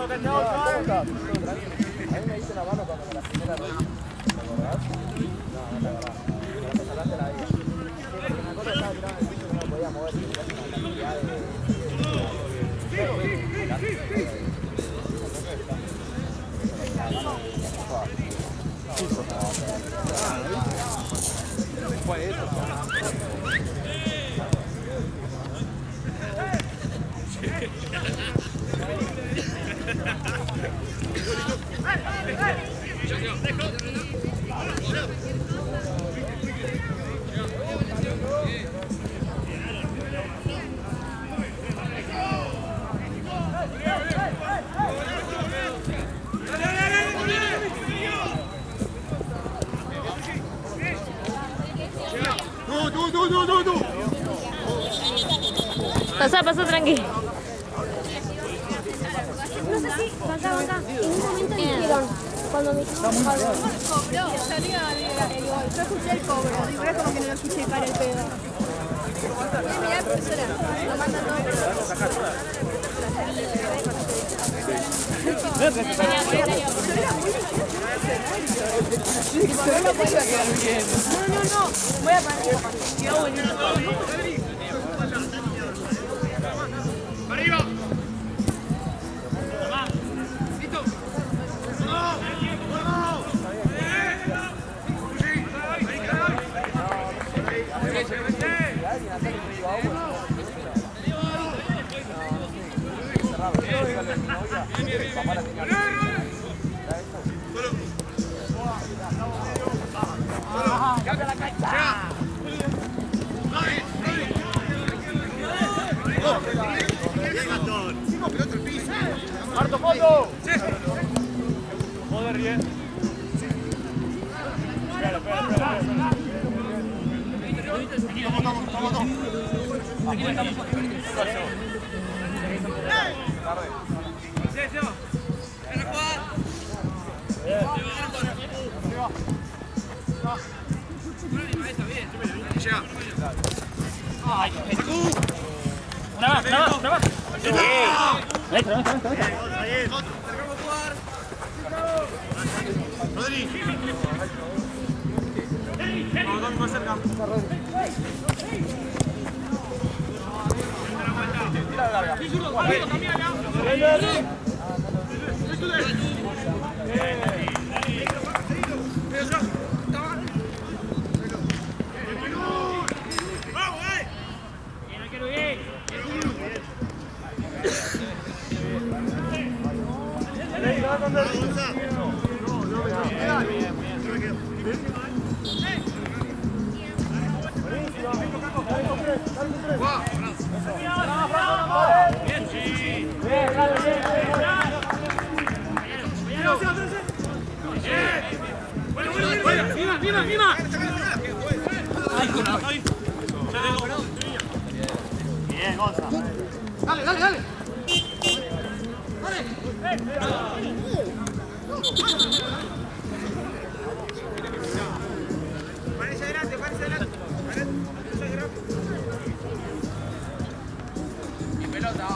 A mí me hice la mano cuando me la primera vez. ¿Te acordás? No, no te acordás. Me la sacaste la vida. Sí, porque una cosa estaba tirada en el piso y no me podía mover. Y tenía una cantidad ¿cuál es eso? Pasa tranqui. No sé si, acá. En un momento dijeron, cuando me hicieron el cobro, yo escuché el cobro, digo, era como que no lo quise para el pedo. Mirá, profesora, lo mandan todo, No, voy a parar. ¡Arriba! ¡Cambia la cancha! ¡Marto, fondo! Joder, bien. Espera. Una más. Rodri. Vamos más cerca. Tira la larga. ¡Mima! Bien, Gonza. Dale. Parece adelante. Y pelota.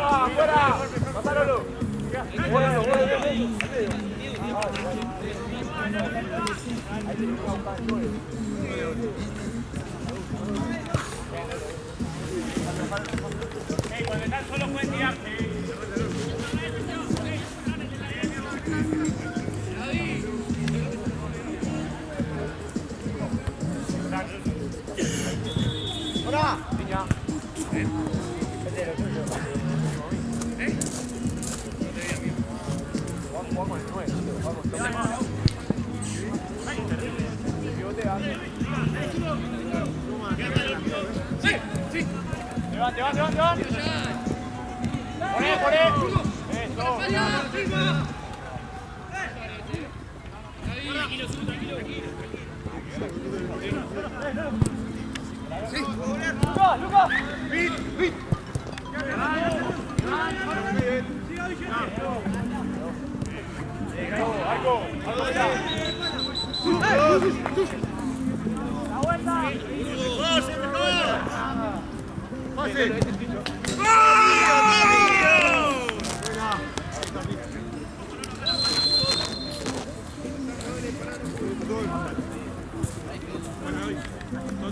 ¡Afuera! ¡Pasárolo! Cuando están solos pueden tirarse. ¡Hola! Niña. Vamos con el 9, vamos con el 9. Sí. Levante. Poné. Eso. Tranquilo.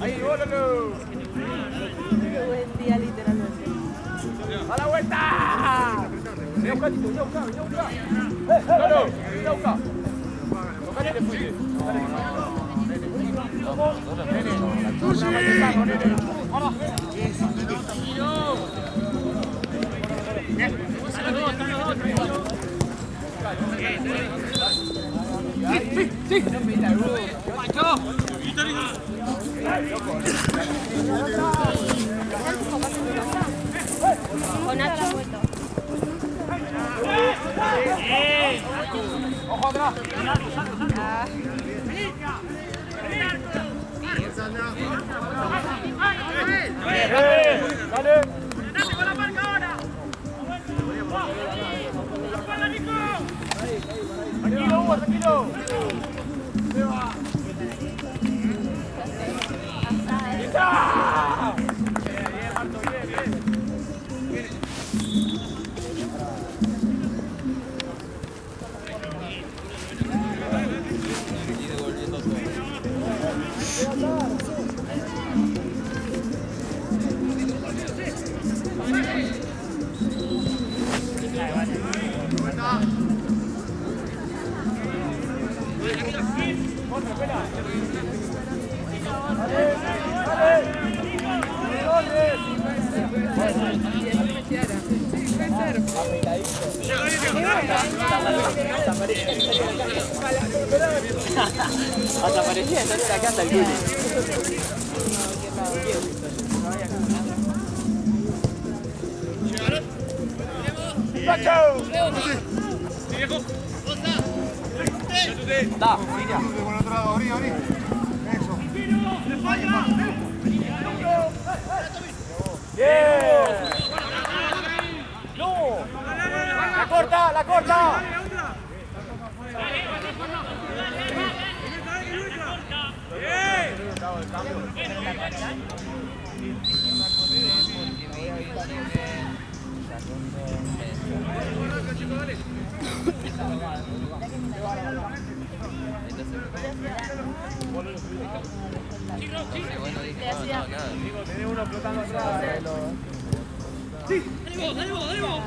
Ahí, bólalo. Qué buen día, literalmente. ¡A la vuelta! Vení a buscar, Tito, vení a buscar, vení a buscar. ¡Claro! Vení a buscar. Tocale y te fuiste. Con Nacho. ¡Ojo atrás! ¡Dale! ¡Tranquilo, Hugo, tranquilo! ¡Está! Bien, Marto, bien. Hasta parecía estar en la casa el Gulli. ¡Pacho! Da, mira. Por otro lado, abrí. Eso. ¡Bien! ¡No! ¡La corta, la corta! Tiene uno flotando atrás. Sí. Dale vos.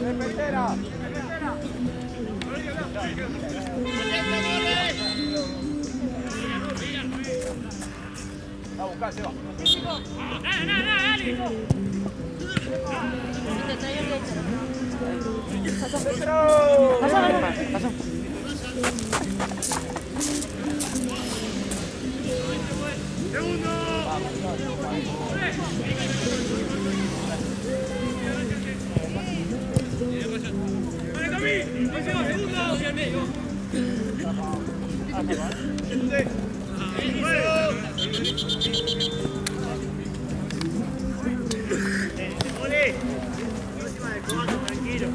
Repetera. A buscar, se va. Dale. Pasa. Tranquilo.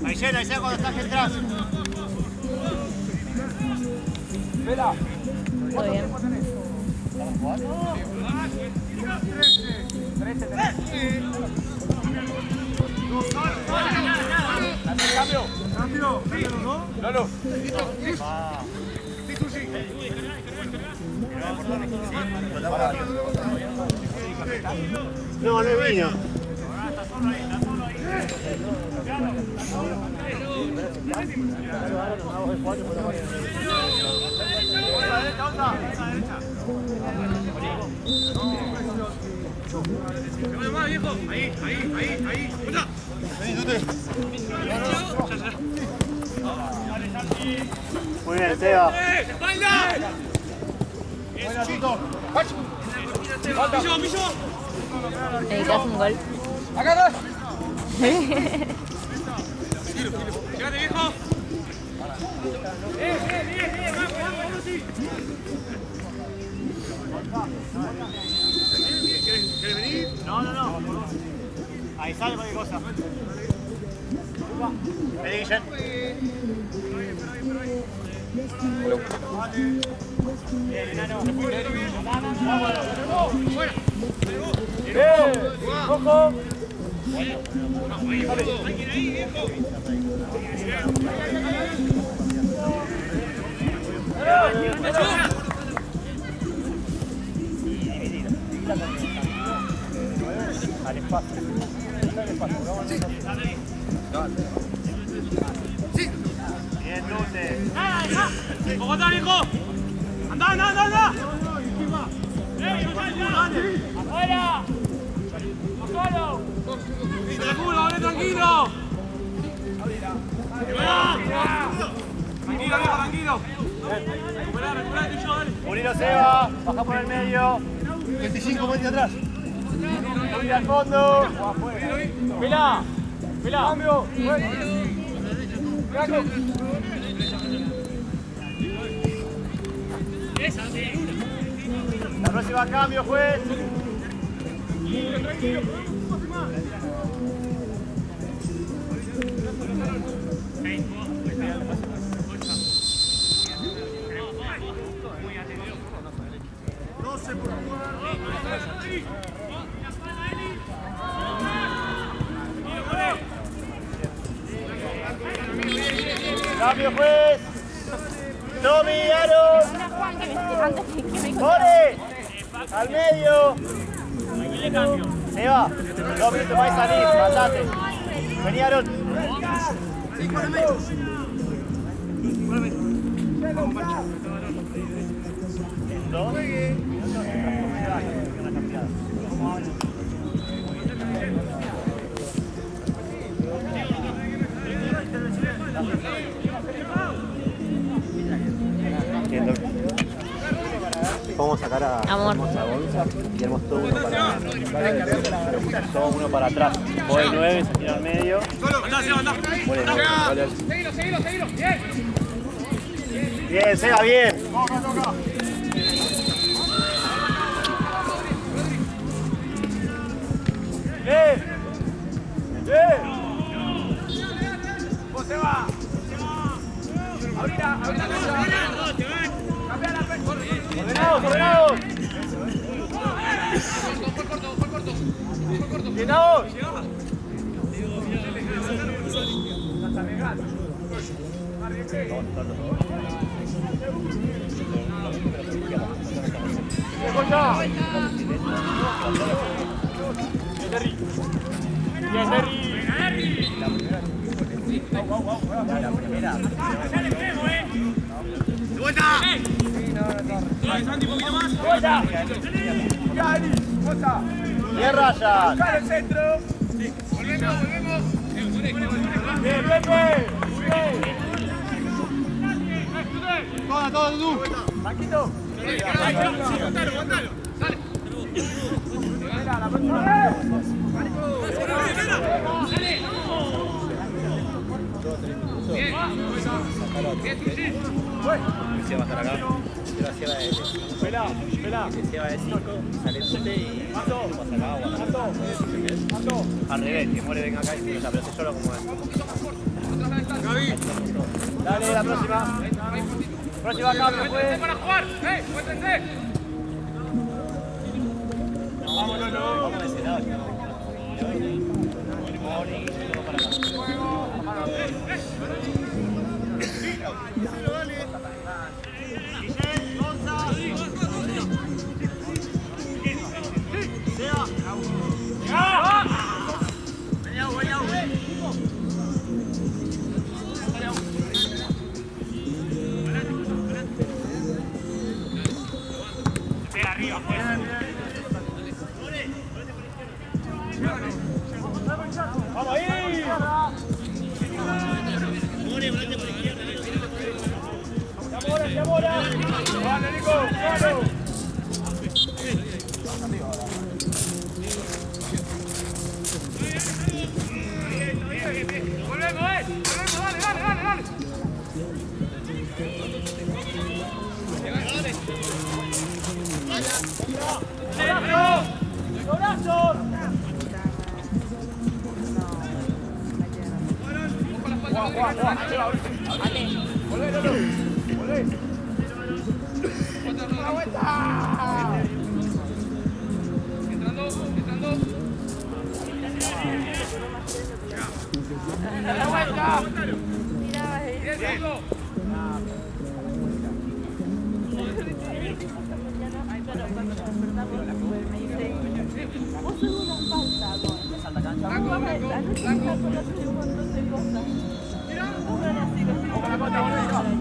Ahí llena cuando estás atrás. Vela. Todo bien. ¿Estamos jugando? 13 tenés. Cambio. Cambio, cámbialo, ¿no? Lolo. No, no vino. Más, viejo. Ahí. Escucha. Vení, Tute. Muy bien, Seba. ¡Espalda! Buena, Tito. ¡Pillo! Necesitas un gol. Acá dos. Llegate, viejo. Bien, vamos, sí. ¿Querés venir? No. Ahí sale cualquier cosa. Vení, Guillén. Bien, enano. Ojo. ¿Alguien ahí, viejo? Al espacio. Bien, Tute. ¡Bogotá, viejo! ¡Anda! ¡Afuera! ¡Solo! ¡Tranquilo! Tranquilo. Recuperá el tuyo, dale. Unilo, Seba. Baja por el medio. 25 metros atrás. Unilo al fondo. Vela. Cambio. La próxima cambio, juez. Cambio, juez. Tommy, Aaron. ¡Corre! ¡Al medio! Aquí le cambio. Se va. 2 minutos para salir. Mandate. Vení, Aaron. ¿Dos? Vamos a sacar a Hermosa Bolsa y Hermoso todo uno para atrás. Voy 9, se tira al medio. Andá. Seguilo. Bien. Bien, Seba, bien. Bien. Vos se va. Abrila. Ordenados. Llenados. Bien, Terry. ¡De vuelta! Santi, un poquito más. Bien, Ryan. Acá el centro. Volvemos. Bien, Pepe. Todo, tú. Marquito. Aguantalo. Dale. Mira, la próxima vez. Bien. Se va a estar acá. Pero se va de Vela. se va de 5, sale Tute y Mato. pasa acá, Mato. Al revés, que muere venga acá y se pero solo como es. Gaby. Dale, la próxima. Próxima cambio, pues. para jugar. Cuéntense. Vamos, Lolo. Vamos de ese lado. ¡Vamos ahí! ¡Zamora! ¡Vale, Nico! ¡Vale! Volvemos, dale. ¡Abrazo! Volvé, Lolo. Volvé. ¡Una vuelta! Entrando. ¡Una vuelta! Vos sos una falta, vos.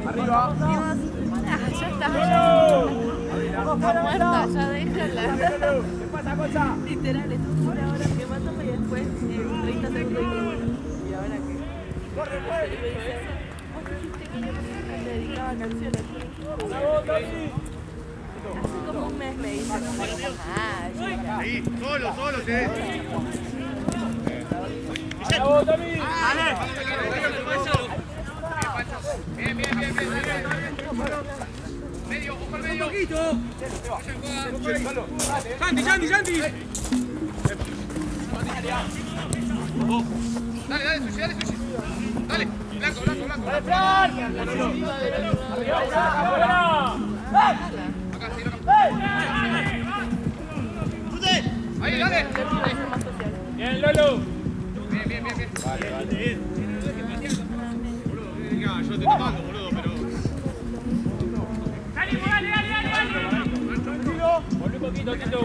Arriba. Ya está. ¡Vamos, Está muerta, ya déjala. ¿Qué pasa, Concha? Literal, estuvo una hora quemándome y después 30 segundos. ¿Y ahora qué? ¡Corre, pues! Vos dijiste que yo me dedicaba a canciones. Hace como un mes me dice, Ahí, solo, sí. ¡Bravo, Tommy! ¡Dale! Bien. Medio, ojo al medio. Un poquito. Santi. Dale, sushi. Dale, blanco. ¡Dale, Fran! ¡Arriba! Acá, sí, ahí, dale. ¡Bien, Lolo! Bien. Vale. Yo estoy tomando, boludo, pero... Dale. Tranquilo. Volví un poquito, Tito.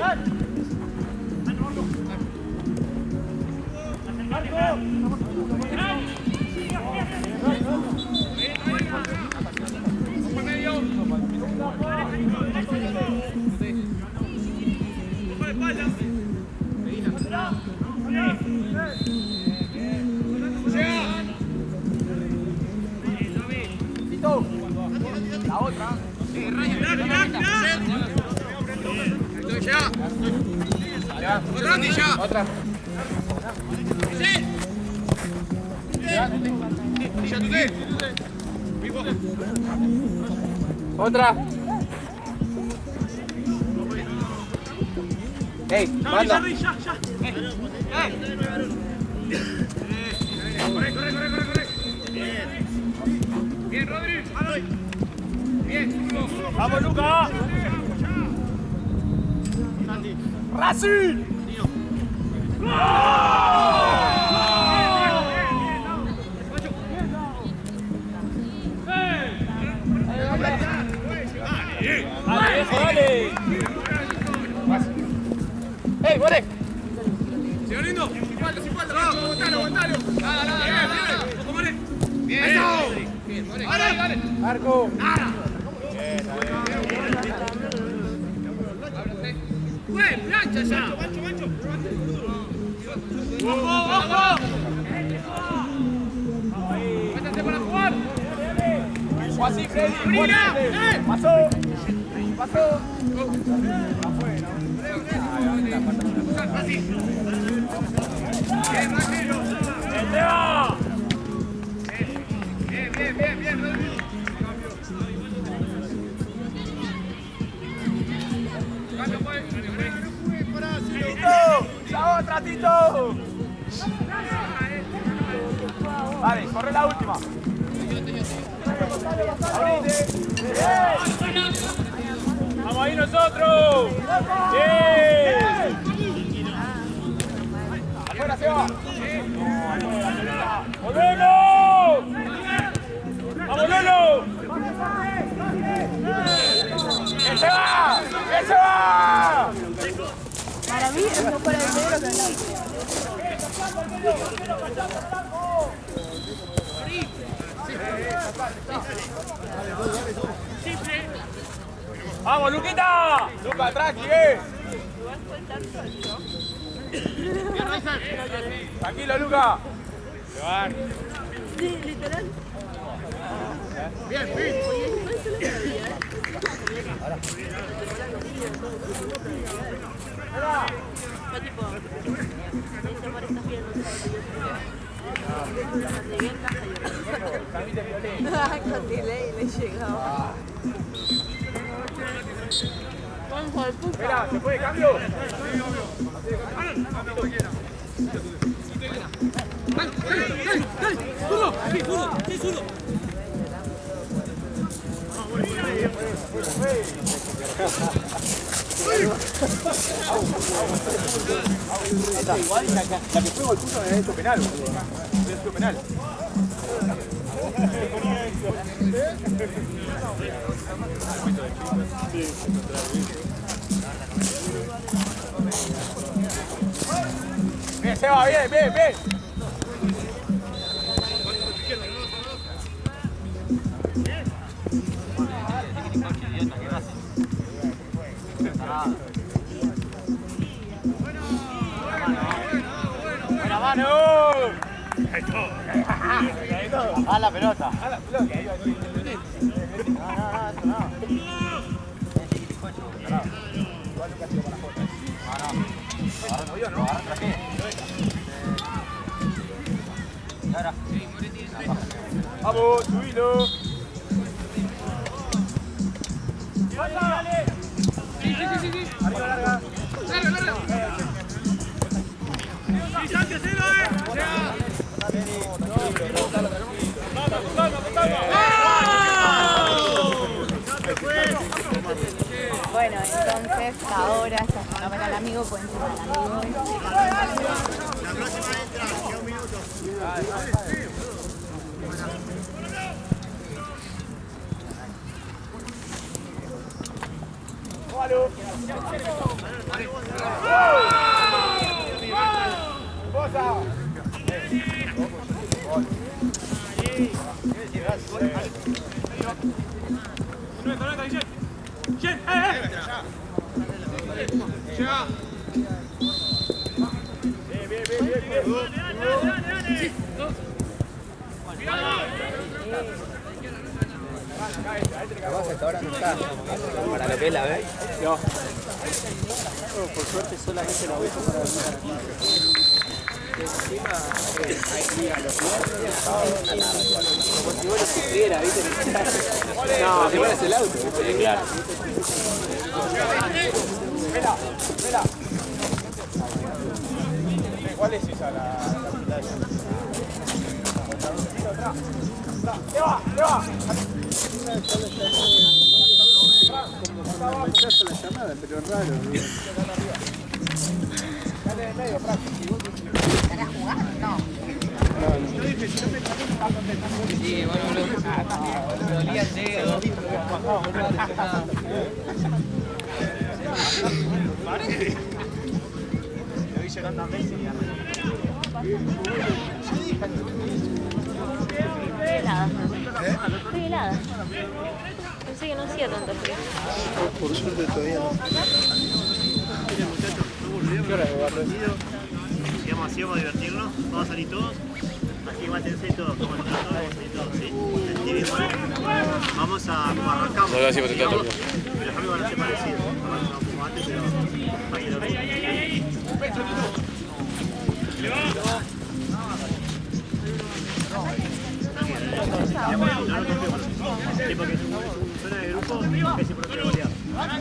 La otra. Otra. Otra. Ey, manda. Corre. Bien, Rodri. Bien, ¡Vamos, Luca! ¡Racing! ¡Dale! ¡Ey, muere! Sigue lindo. Sin falta. Aguantalo. Nada, bien. Ojo, More. Bien. Dale. Marco. Bien, plancha ya. Mancho. ¡Ojo! Métete para jugar. O así, Freddy. ¡Mira! Pasó. Así. Bien, Ramiro. Bien, Rodri. Cambio, pues. ¡Tito! ¡La otra, Tito! Vale, corre la última. ¡Vamos ahí nosotros! ¡Bien! ¡Afuera, Seba! ¡Volvemos! ¡Vamos, Lolo! ¡Que se va! ¡Que se va! Para mí es mejor el negro que el blanco. ¡Vamos, Luquita! ¡Luca, tranqui, Tranquilo, Luca. Sí, literal. Bien, bien. Fue tipo, ese amor está bien, no sé, llegué en casa y con delay le llegaba. Espera, ¿se puede cambio? Igual la que fue Golpuso en el hecho penal, boludo. En el hecho penal. Bien, Seba, bien, bien, bien. ¡Buena mano! A la pelota. A la pelota. No. Vamos, subilo. Dale. Sí. Arriba, larga. ¡Sí, Santi, hacelo, Bueno, entonces ahora ya se llaman al amigo, pueden llamar al amigo. La próxima entra, queda un minuto. Ahora no está para lo que es la ve. No. Por suerte solamente la uso para dormir a la noche. Encima hay días los viernes, como si vos lo sufrieras, ¿viste? No, si fueras el auto. Claro. Espera. ¿Cuál es esa la mitad? ¡Te va! Como rechazo la llamada, pero raro. Dale de medio, Frank. ¿Estarás jugando? No. Sí, bueno, me dolía el dedo. Lo vi llorando a Messi y a Estoy helada. Estoy helada. Pensé que no hacía tanto frío. Por suerte todavía no. ¿Qué hora es jugarlo? Si vamos así, vamos a divertirnos, vamos a salir todos. Aquí mátense todos, como el trato, vamos a salir todos, ¿sí? Individual. Vamos a como arrancamos. Pero los amigos van a ser parecidos. No como antes, pero va a ser lo mismo. Sí, porque suena de grupo es importante golear.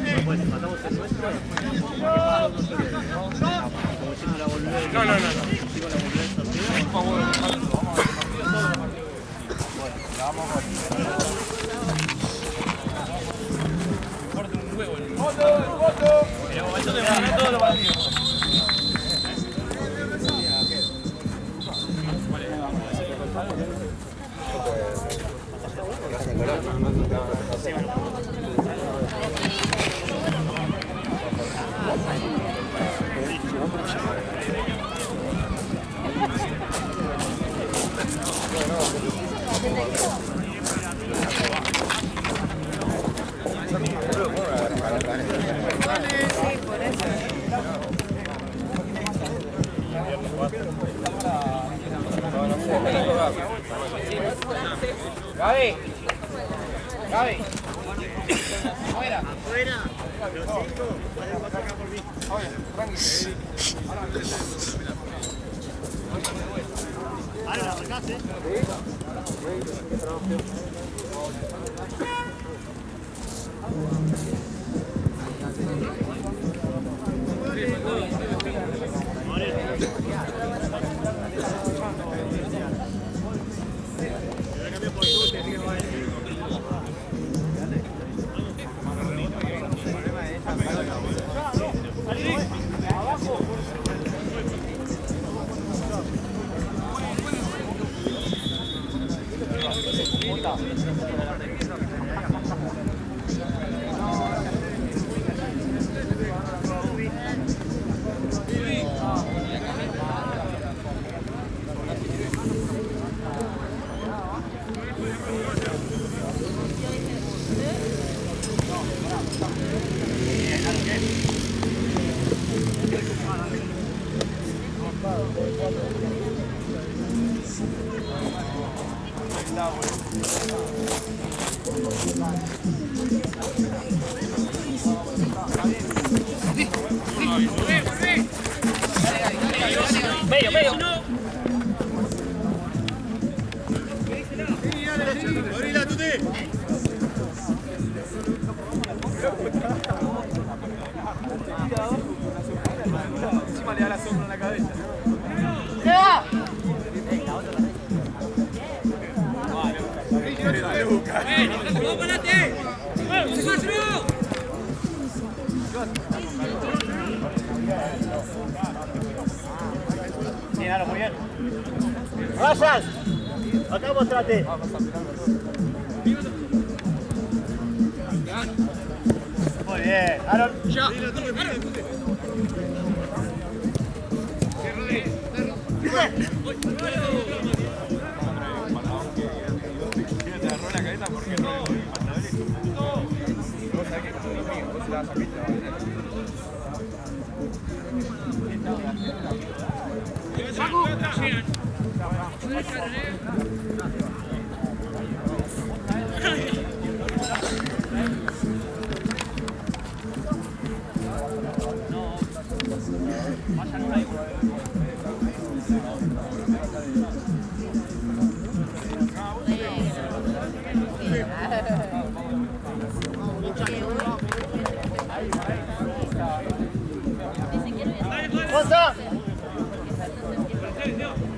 Después matamos el nuestro. Como diciendo la boludez. No. Digo la boludez sorteo. Bueno, la vamos a Gaby. Gaby. Fuera. Fuera. Los 5 pueden pasar acá por mí. Ahora la sacaste. Medio, medio. Abrila, Tuti. Encima le da la sombra en la cabeza. Muy bien. ¡Rayas! Acá mostrate. Muy bien. Aaron. Ya. Te agarró la cabeza porque no le voy a pasar. Vos sabés que como los míos, vos se la vas a pista. ¡Cosa! Entra.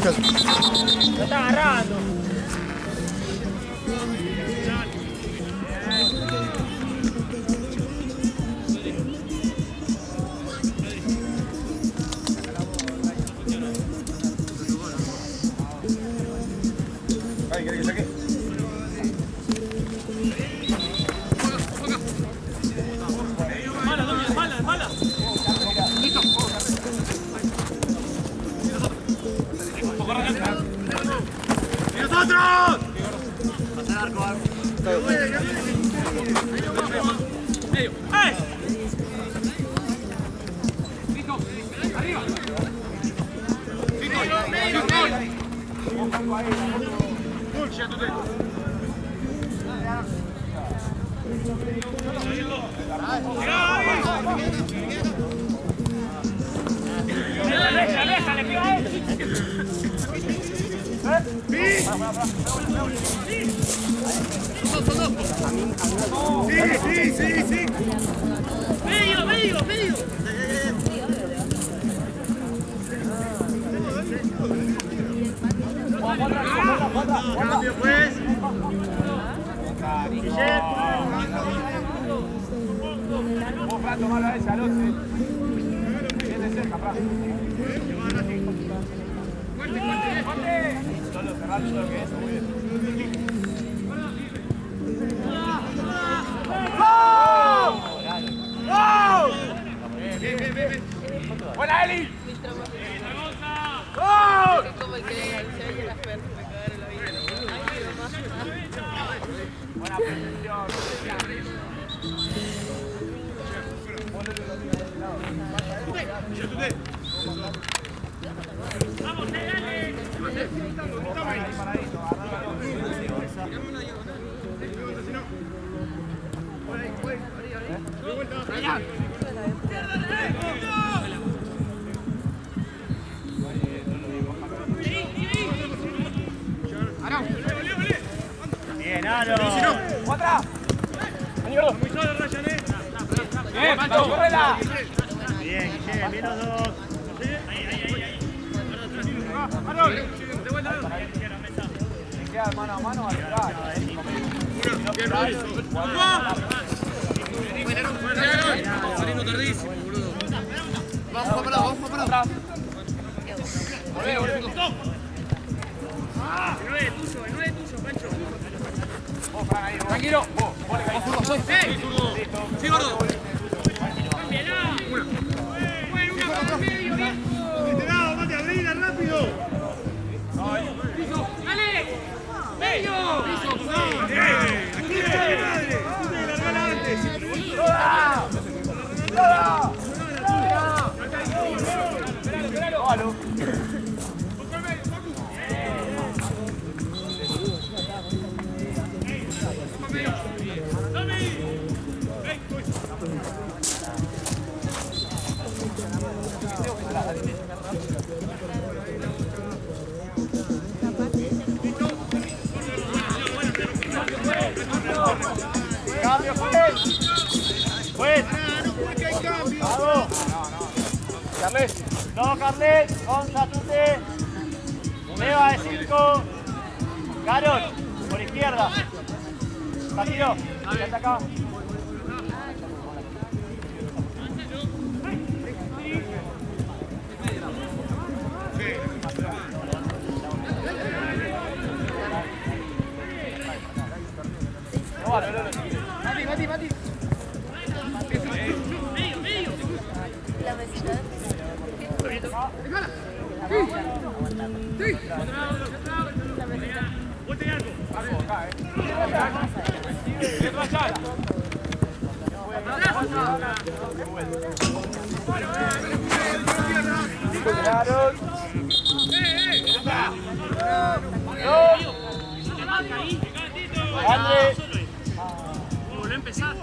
Lo está agarrando. Ay, ¿querés que saque? Mala. ¡Y nosotros! Pasar arco, Medio. ¡Eh! Listo. Arriba. Medio. Ya tú te. Déjale, pega a él. Sí. Medio. Cambio, pues. Guillermo. Vos, Fran, tomalo a ese, al otro. Viene cerca, Fran. ¡Fuerte! Solo cerrar todo lo que es, muy bien. Bien. ¡Buena, Eli! ¡Gol! Como el que le enganché y la suerte me cagaron la vida. Buena posición. Vamos, dale. Bien, Aro. ¡Otra! Muy solo, Ryan, ¡Bien, Pancho, córrela! Bien, Guillermo, bien los dos. Ahí. De vuelta. Se queda mano a mano al lugar. Saliendo tardísimo, boludo. Vamos para atrás. El 9 es tuyo, Pancho. Vos, Fran, ahí, tranquilo. Vos le caíste. Sí, gordo. Cámbiala. Bueno, una por medio, viejo. Este lado, Mate, abrila rápido. Piso, dale. Medio. Aquí está mi madre. Tú te largó antes. ¡Toda! ¡Espéralo! ¡Cambio, Pues. No. Carles. No, Carlet. Gonza, Tute. Leva de 5. Carol, por izquierda. Partido. Ya está acá. Mati. La mesita. Volvé a empezar.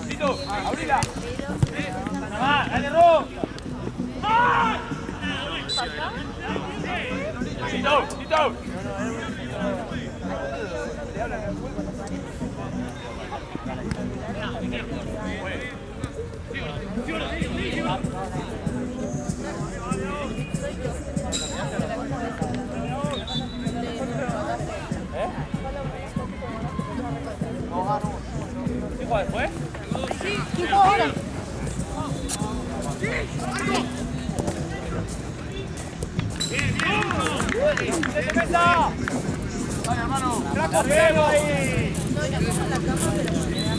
Tito, abrila. Dale, Ro. Después? ¿Qué juego ahora? ¡Defensa! ¡Vaya, hermano! ¡Traco ciego ahí! No, la pongo en la cama, pero me da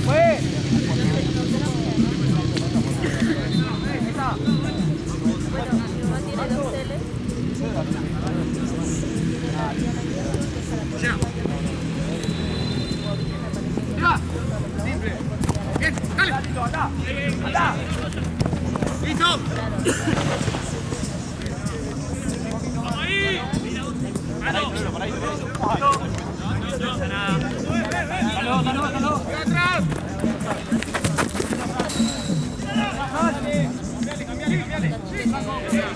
¡Fue! Bueno, mi mamá tiene 2 teles. ¡Ya! ¡Simple! ¡Bien! ¡Dale! ¡Anda! ¡Anda! ¡Listo! ¡Vamos ahí! ¡Mano! ¡Salud! ¡Atrás!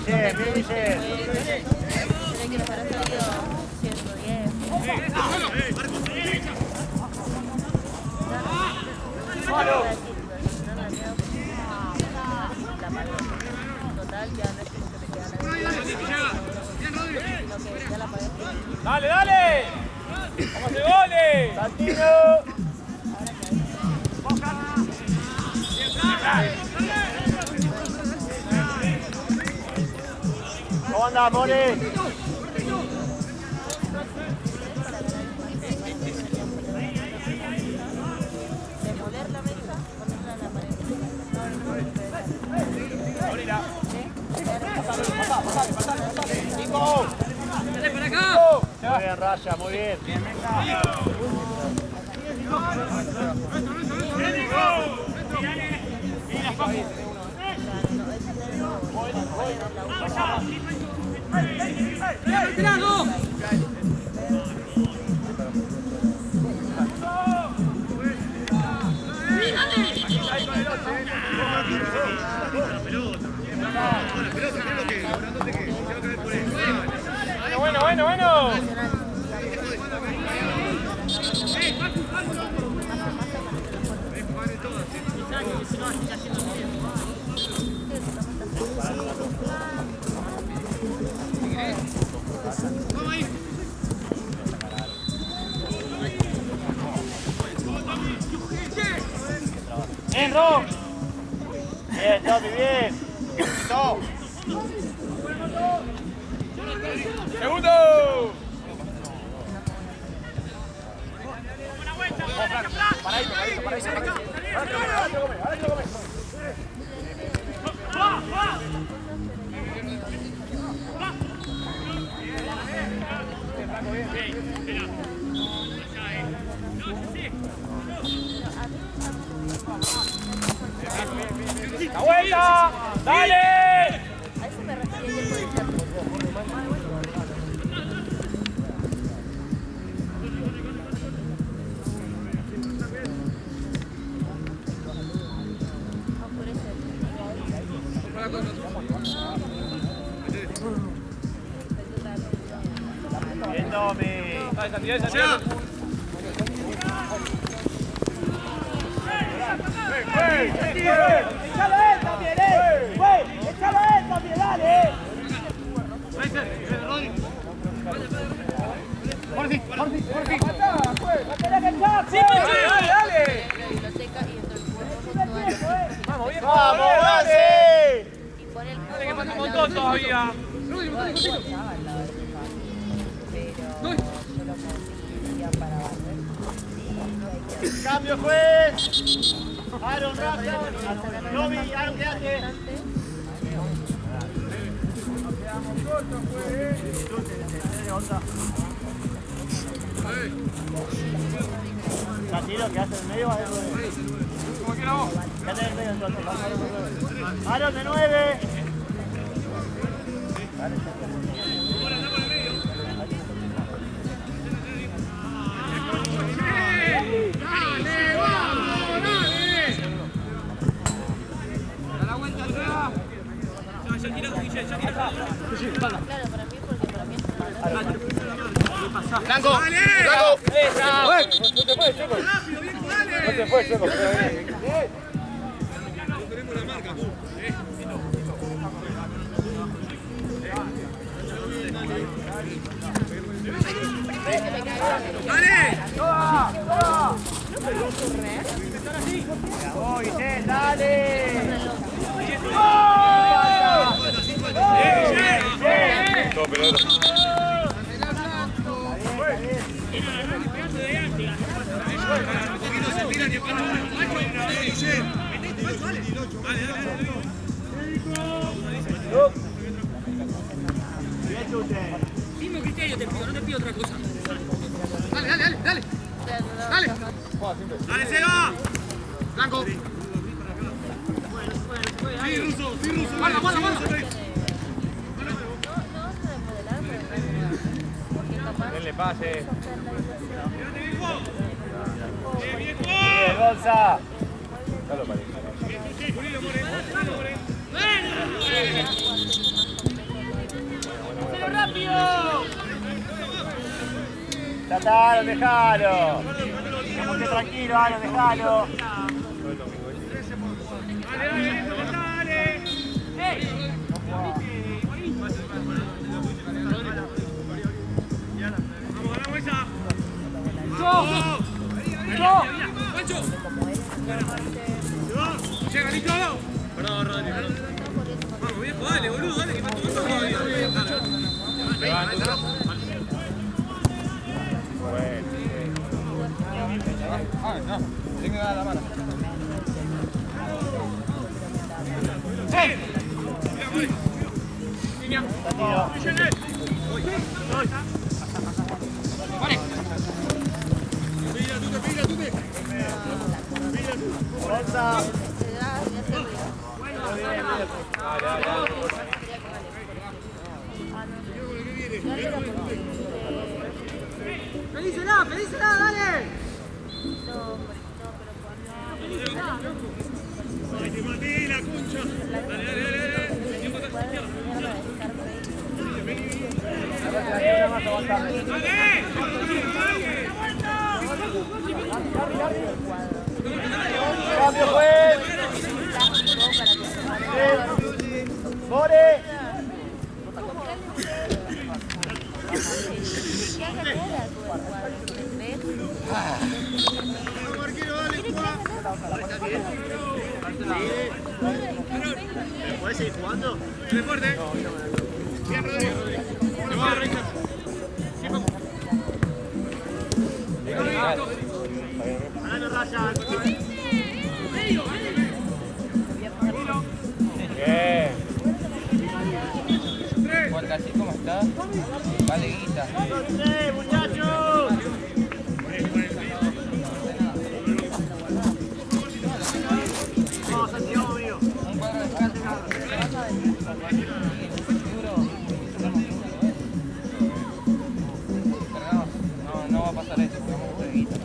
Bien, bien. Tiene que nos habrá salido 110. Total, ya no es que me queda ¡Dale, dale! ¡Vamos a hacer goles! ¡Santino! ¿Cómo andás, More? demoler la mesa, ponerla en la pared. ¡Nico! ¡Dale para acá! Muy bien, Raya, muy bien. ¡Tirado! Bueno. Bien, Ro. Bien, Tommy, bien. No. ¡Segundo! ¡La vuelta! ¡Dale! A eso me refería ayer por el chat. Bien, Tommy. Dale, Santiago. ¡Échalo él también, ¡Échalo él también, dale! ¡Dale! Biblioteca y entonces ponemos ¡Vamos, bien! ¡Vamos, dale! y pone el ¡Dale, que falta un montón todavía! pero yo lo conseguiría para barrer. ¡Cambio, juez! ¡Aaron, Rafa! ¡Tommy, Aaron, quédate! Santino, que hace en el medio, Como quiera vos. quédate en el medio entonces. Aaron de 9. ¡Dale, vamos, dale! Blanco. Blanco. No se fue, Checo. No se fue, Checo. Mismo criterio te pido, no te pido otra cosa. Dale, dale, dale, dale. Dale. Dale, Seba. Blanco. Sí, Ruso, sí, Ruso. Guarda, guarda, guarda. Denle pase. Bien, Gonza. rápido. Ya está, Aaron, dejalo. Quédate tranquilo, Aaron, dejalo. Llega, listo. Perdón, Rodri. Vamos, viejo, dale, boludo, dale, que me tomó todo todavía. No, tengo que dar la mano. Pedísela, pedísela, dale. La concha. Dale, dale, dale. ¡Cambio, juez! ¡More! ¿Puedes seguir jugando? Bien fuerte. Bien, Rodrigo. Me va, Richard. Ganando Raya. Bien. Porque así como está, vale guita. ¡Sí, muchachos! Vamos, Santiago, amigo. Un cuadro de descanso. No va a pasar eso, porque vamos a buscar guita.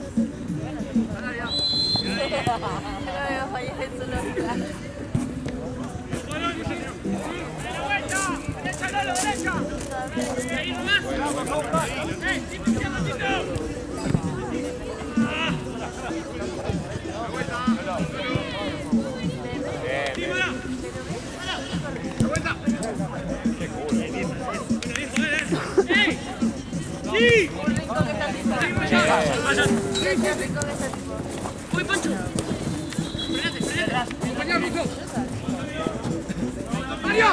Voy, Pancho. Frenate, frenate. Acompañá, Ruso. ¡Mario!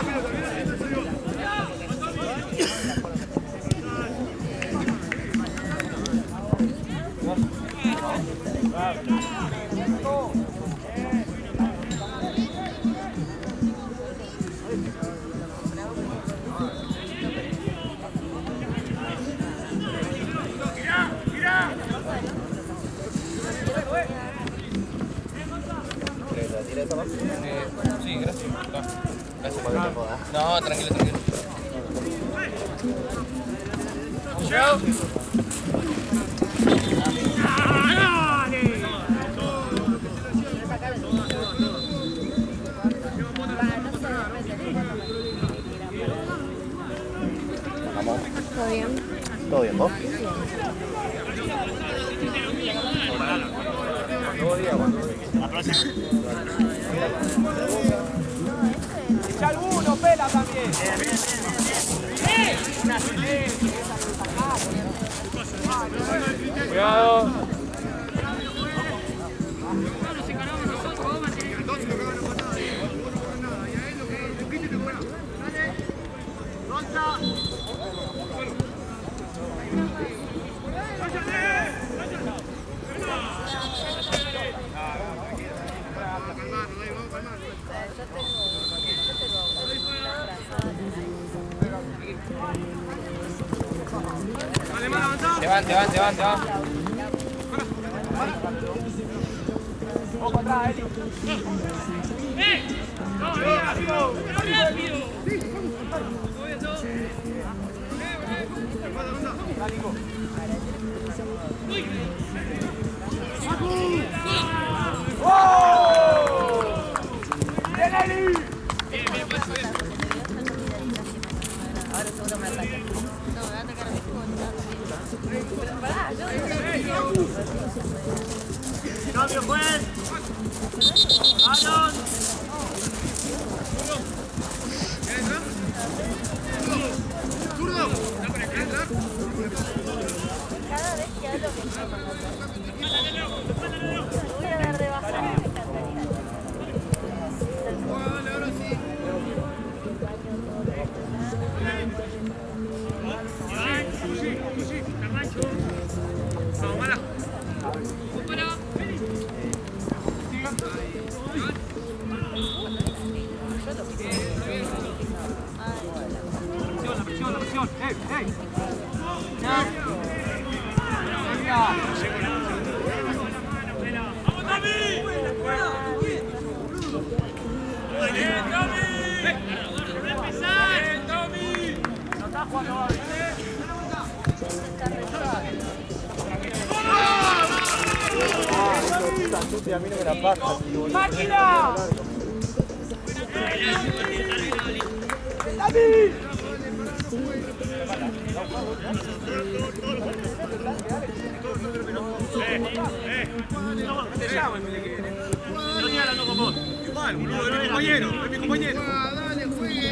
Sí, gracias. No, tranquilo, tranquilo. ¿Todo bien? ¿Todo bien, vos? Bien. La próxima. Echa alguno, pela también. Cuidado. Te van. Poco atrás, Eli. Cambio, juez. Aaron. Cada vez que hablo voy a dar de bajar. La presión. ¡Ey! ¡Vamos, David! ¡Bien, Tommy! ¡Bien, Tommy! No está jugando ahora. A mí no me la pasa. ¡Máquina! ¡David! No estoy hablando con vos. Igual, boludo, es mi compañero, Dale, juegue.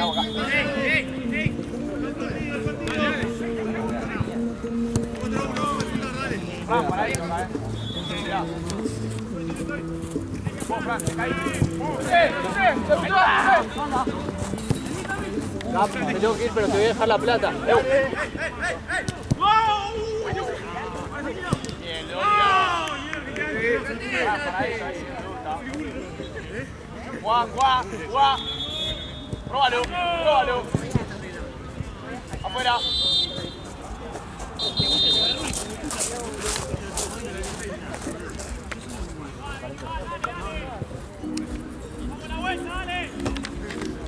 Fran, para ahí. Cuidado. Vos, Fran, te caí. Me tengo que ir, pero te voy a dejar la plata. Juan. Próbalo. Afuera. ¡Vamos a la vuelta, dale!